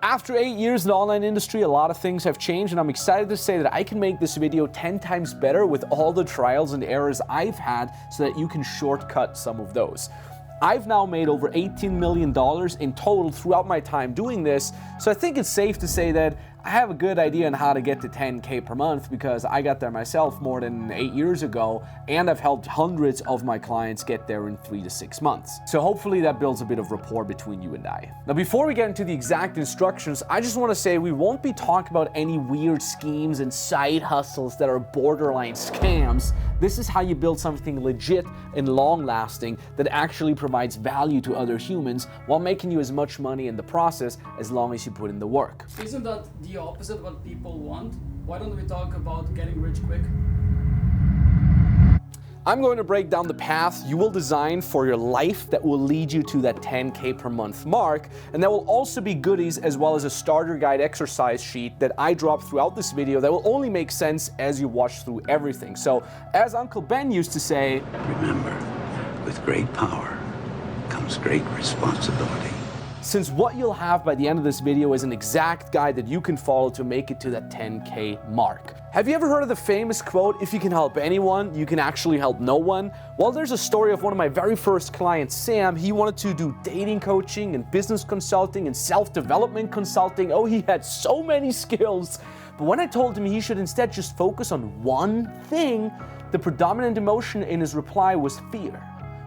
After 8 years in the online industry, a lot of things have changed, and I'm excited to say that I can make this video 10 times better with all the trials and errors I've had so that you can shortcut some of those. I've now made over $18 million in total throughout my time doing this, so I think it's safe to say that I have a good idea on how to get to 10K per month because I got there myself more than 8 years ago, and I've helped hundreds of my clients get there in 3 to 6 months. So hopefully that builds a bit of rapport between you and I. Now, before we get into the exact instructions, I just want to say we won't be talking about any weird schemes and side hustles that are borderline scams. This is how you build something legit and long-lasting that actually provides value to other humans while making you as much money in the process as long as you put in the work. Isn't that the opposite of what people want? Why don't we talk about getting rich quick? I'm going to break down the path you will design for your life that will lead you to that 10K per month mark, and there will also be goodies as well as a starter guide exercise sheet that I drop throughout this video that will only make sense as you watch through everything. So, as Uncle Ben used to say, remember, with great power comes great responsibility. Since what you'll have by the end of this video is an exact guide that you can follow to make it to that 10K mark. Have you ever heard of the famous quote, if you can help anyone, you can actually help no one? Well, there's a story of one of my very first clients, Sam. He wanted to do dating coaching and business consulting and self-development consulting. Oh, he had so many skills. But when I told him he should instead just focus on one thing, the predominant emotion in his reply was fear.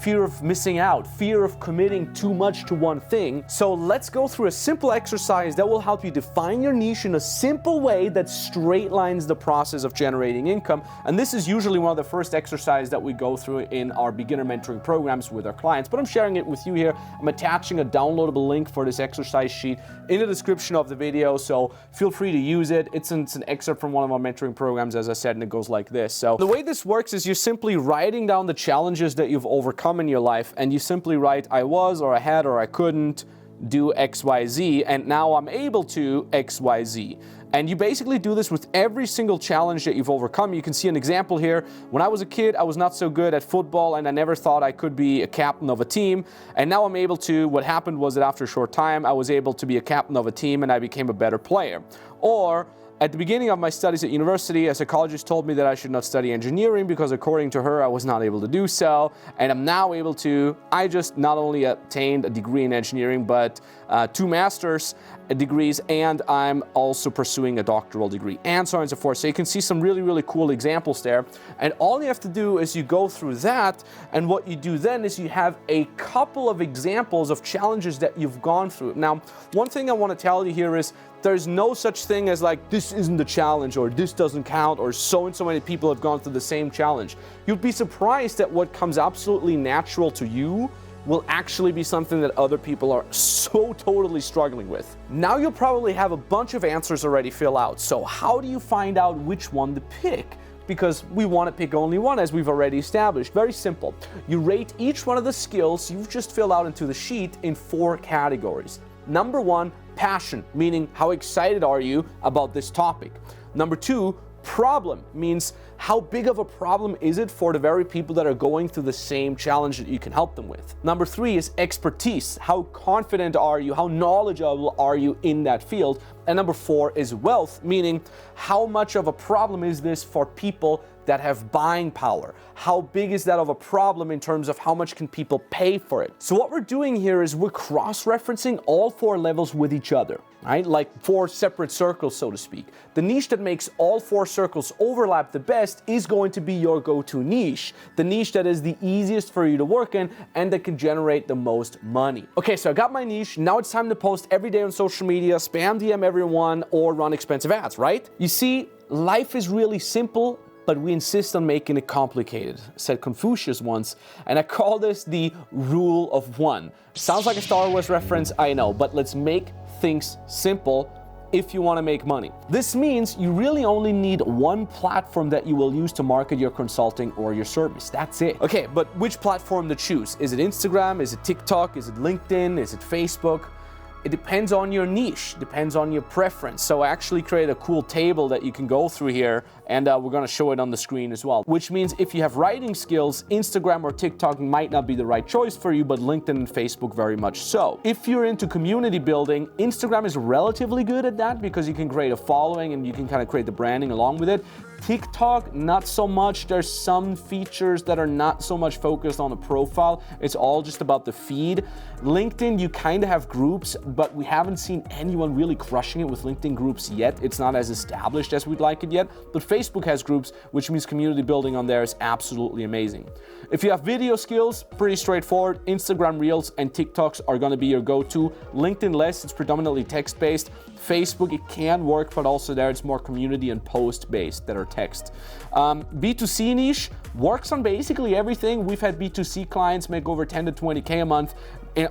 Fear of missing out, fear of committing too much to one thing. So let's go through a simple exercise that will help you define your niche in a simple way that straight lines the process of generating income. And this is usually one of the first exercises that we go through in our beginner mentoring programs with our clients, but I'm sharing it with you here. I'm attaching a downloadable link for this exercise sheet in the description of the video, so feel free to use it. It's an excerpt from one of our mentoring programs, as I said, and it goes like this. So the way this works is you're simply writing down the challenges that you've overcome in your life, and you simply write, I was, or I had, or I couldn't do XYZ, and now I'm able to XYZ. And you basically do this with every single challenge that you've overcome. You can see an example here. When I was a kid, I was not so good at football, and I never thought I could be a captain of a team. And now I'm able to. What happened was that after a short time, I was able to be a captain of a team, and I became a better player. Or at the beginning of my studies at university, a psychologist told me that I should not study engineering because according to her, I was not able to do so. And I'm now able to. I just not only attained a degree in engineering, but 2 master's degrees, and I'm also pursuing a doctoral degree, and so on and so forth. So you can see some really, really cool examples there. And all you have to do is you go through that, and what you do then is you have a couple of examples of challenges that you've gone through. Now, one thing I want to tell you here is there's no such thing as like, this isn't the challenge, or this doesn't count, or so and so many people have gone through the same challenge. You'd be surprised that what comes absolutely natural to you will actually be something that other people are so totally struggling with. Now you'll probably have a bunch of answers already filled out. So how do you find out which one to pick? Because we want to pick only one, as we've already established. Very simple. You rate each one of the skills you've just filled out into the sheet in 4 categories. Number 1, passion, meaning how excited are you about this topic. Number 2, problem, means how big of a problem is it for the very people that are going through the same challenge that you can help them with. Number 3 is expertise. How confident are you? How knowledgeable are you in that field? And number 4 is wealth, meaning how much of a problem is this for people that have buying power? How big is that of a problem in terms of how much can people pay for it? So what we're doing here is we're cross-referencing all 4 levels with each other, right? Like 4 separate circles, so to speak. The niche that makes all 4 circles overlap the best is going to be your go-to niche. The niche that is the easiest for you to work in and that can generate the most money. Okay, so I got my niche. Now it's time to post every day on social media, spam DM everyone, or run expensive ads, right? You see, life is really simple, but we insist on making it complicated, said Confucius once, and I call this the rule of 1. Sounds like a Star Wars reference, I know, but let's make things simple if you want to make money. This means you really only need one platform that you will use to market your consulting or your service. That's it. Okay, but which platform to choose? Is it Instagram? Is it TikTok? Is it LinkedIn? Is it Facebook? it depends on your niche, depends on your preference. So I actually create a cool table that you can go through here, and we're gonna show it on the screen as well. Which means if you have writing skills, Instagram or TikTok might not be the right choice for you, but LinkedIn and Facebook very much so. If you're into community building, Instagram is relatively good at that because you can create a following and you can kind of create the branding along with it. TikTok, not so much. There's some features that are not so much focused on the profile. It's all just about the feed. LinkedIn, you kind of have groups, but we haven't seen anyone really crushing it with LinkedIn groups yet. It's not as established as we'd like it yet, but Facebook has groups, which means community building on there is absolutely amazing. If you have video skills, pretty straightforward. Instagram Reels and TikToks are gonna be your go-to. LinkedIn less, it's predominantly text-based. Facebook, it can work, but also there it's more community and post-based that are text. B2C niche works on basically everything. We've had B2C clients make over 10 to 20K a month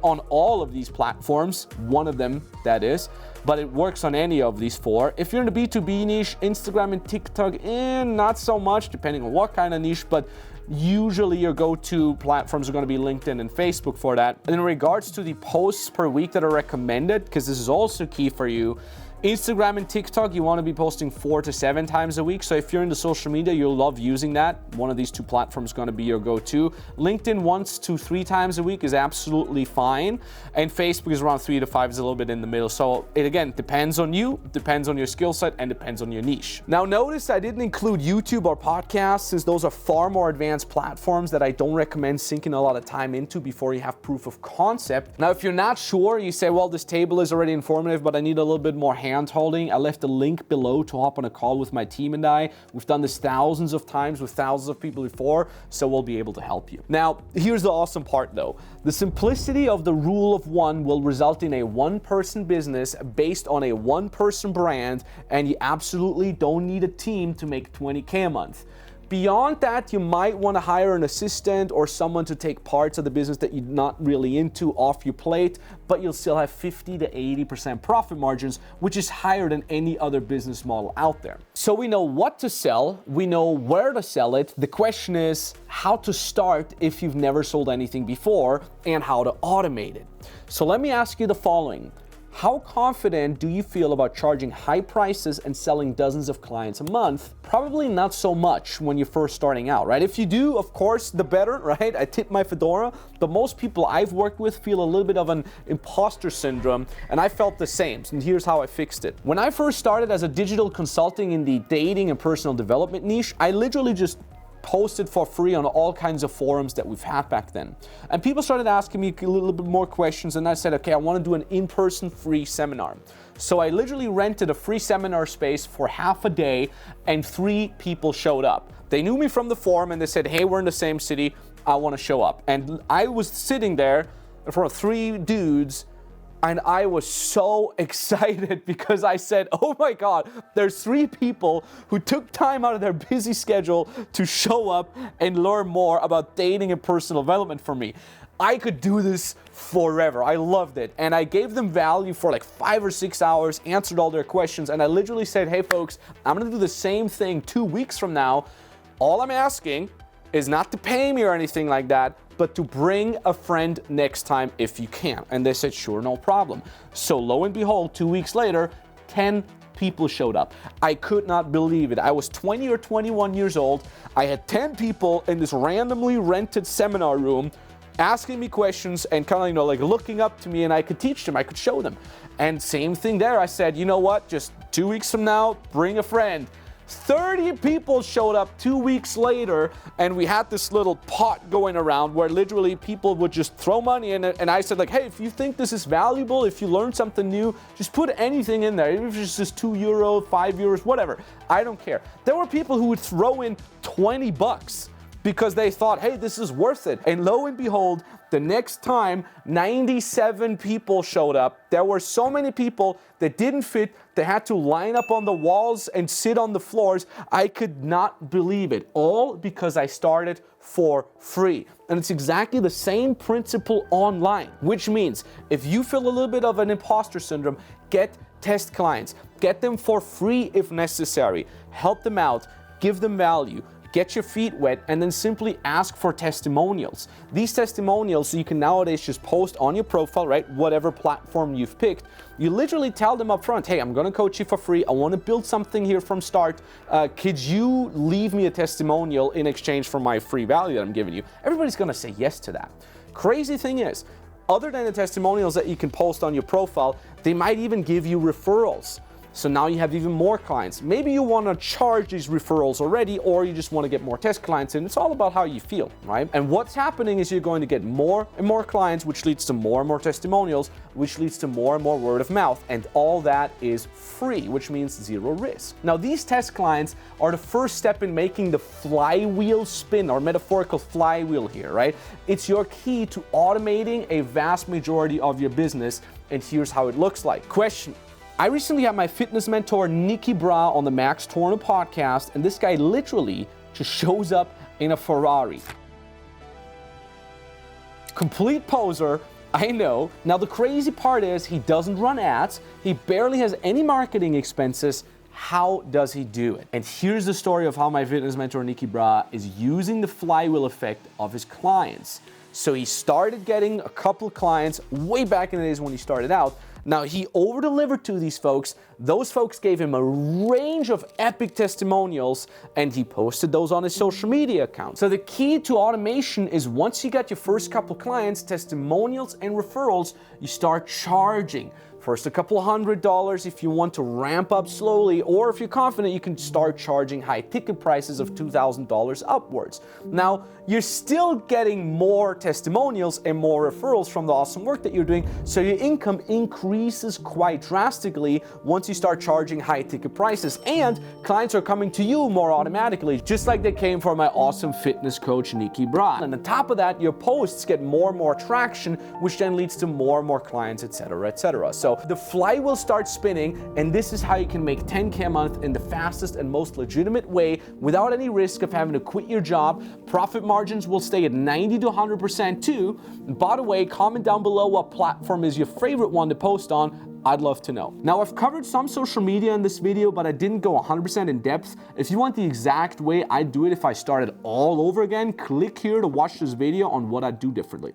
on all of these platforms, one of them that is, but it works on any of these four. If you're in the B2B niche, Instagram and TikTok, not so much, depending on what kind of niche, but usually your go-to platforms are going to be LinkedIn and Facebook for that. And in regards to the posts per week that are recommended, because this is also key for you, Instagram and TikTok, you want to be posting 4 to 7 times a week. So if you're into social media, you'll love using that. One of these two platforms is going to be your go-to. LinkedIn 1 to 3 times a week is absolutely fine. And Facebook is around 3 to 5, is a little bit in the middle. So it again depends on you, depends on your skill set, and depends on your niche. Now notice I didn't include YouTube or podcasts, since those are far more advanced platforms that I don't recommend sinking a lot of time into before you have proof of concept. Now if you're not sure, you say, well, this table is already informative, but I need a little bit more hand-holding. I left a link below to hop on a call with my team and I. We've done this thousands of times with thousands of people before, so we'll be able to help you. Now, here's the awesome part though. The simplicity of the rule of one will result in a one-person business based on a one-person brand, and you absolutely don't need a team to make 20K a month. Beyond that, you might want to hire an assistant or someone to take parts of the business that you're not really into off your plate, but you'll still have 50 to 80% profit margins, which is higher than any other business model out there. So we know what to sell, we know where to sell it. The question is how to start if you've never sold anything before, and how to automate it. So let me ask you the following. How confident do you feel about charging high prices and selling dozens of clients a month? Probably not so much when you're first starting out, right? If you do, of course, the better, right? I tip my fedora, but most people I've worked with feel a little bit of an imposter syndrome, and I felt the same, and here's how I fixed it. When I first started as a digital consulting in the dating and personal development niche, I literally just posted for free on all kinds of forums that we've had back then. And people started asking me a little bit more questions, and I said, okay, I want to do an in-person free seminar. So I literally rented a free seminar space for half a day, and 3 people showed up. They knew me from the forum, and they said, hey, we're in the same city, I want to show up. And I was sitting there in front of 3 dudes, and I was so excited because I said, oh my God, there's 3 people who took time out of their busy schedule to show up and learn more about dating and personal development from me. I could do this forever. I loved it. And I gave them value for like 5 or 6 hours, answered all their questions, and I literally said, hey folks, I'm gonna do the same thing 2 weeks from now. All I'm asking is not to pay me or anything like that, but to bring a friend next time if you can. And they said, sure, no problem. So lo and behold, 2 weeks later, 10 people showed up. I could not believe it. I was 20 or 21 years old. I had 10 people in this randomly rented seminar room asking me questions and kind of, like looking up to me, and I could teach them, I could show them. And same thing there. I said, you know what, just 2 weeks from now, bring a friend. 30 people showed up 2 weeks later, and we had this little pot going around where literally people would just throw money in it. And I said, like, hey, if you think this is valuable, if you learn something new, just put anything in there. Even if it's just €2, €5, whatever. I don't care. There were people who would throw in $20 because they thought, hey, this is worth it. And lo and behold, the next time, 97 people showed up. There were so many people that didn't fit. They had to line up on the walls and sit on the floors. I could not believe it. All because I started for free. And it's exactly the same principle online, which means if you feel a little bit of an imposter syndrome, get test clients. Get them for free if necessary. Help them out. Give them value. get your feet wet, and then simply ask for testimonials. These testimonials you can nowadays just post on your profile, right? Whatever platform you've picked. You literally tell them up front, hey, I'm gonna coach you for free. I wanna build something here from start. Could you leave me a testimonial in exchange for my free value that I'm giving you? Everybody's gonna say yes to that. Crazy thing is, other than the testimonials that you can post on your profile, they might even give you referrals. So now you have even more clients. Maybe you want to charge these referrals already, or you just want to get more test clients in. It's all about how you feel, right? And what's happening is you're going to get more and more clients, which leads to more and more testimonials, which leads to more and more word of mouth. And all that is free, which means zero risk. Now, these test clients are the first step in making the flywheel spin, or metaphorical flywheel here, right? It's your key to automating a vast majority of your business. And here's how it looks like. Question. I recently had my fitness mentor, Nikki Bra, on the Max Tornow podcast, and this guy literally just shows up in a Ferrari. Complete poser, I know. Now the crazy part is he doesn't run ads, he barely has any marketing expenses. How does he do it? And here's the story of how my fitness mentor, Nikki Bra, is using the flywheel effect of his clients. So he started getting a couple of clients way back in the days when he started out. Now, he over-delivered to these folks. Those folks gave him a range of epic testimonials, and he posted those on his social media account. So the key to automation is once you got your first couple clients, testimonials and referrals, you start charging. First a couple $100 if you want to ramp up slowly, or if you're confident, you can start charging high ticket prices of $2,000 upwards. Now, you're still getting more testimonials and more referrals from the awesome work that you're doing, so your income increases quite drastically once you start charging high ticket prices, and clients are coming to you more automatically, just like they came from my awesome fitness coach, Nikki Bra. And on top of that, your posts get more and more traction, which then leads to more and more clients, etc., etc. So the flywheel starts spinning, and this is how you can make 10K a month in the fastest and most legitimate way without any risk of having to quit your job. Profit margins will stay at 90 to 100% too. And by the way, comment down below what platform is your favorite one to post on. I'd love to know. Now, I've covered some social media in this video, but I didn't go 100% in depth. If you want the exact way I'd do it if I started all over again, click here to watch this video on what I'd do differently.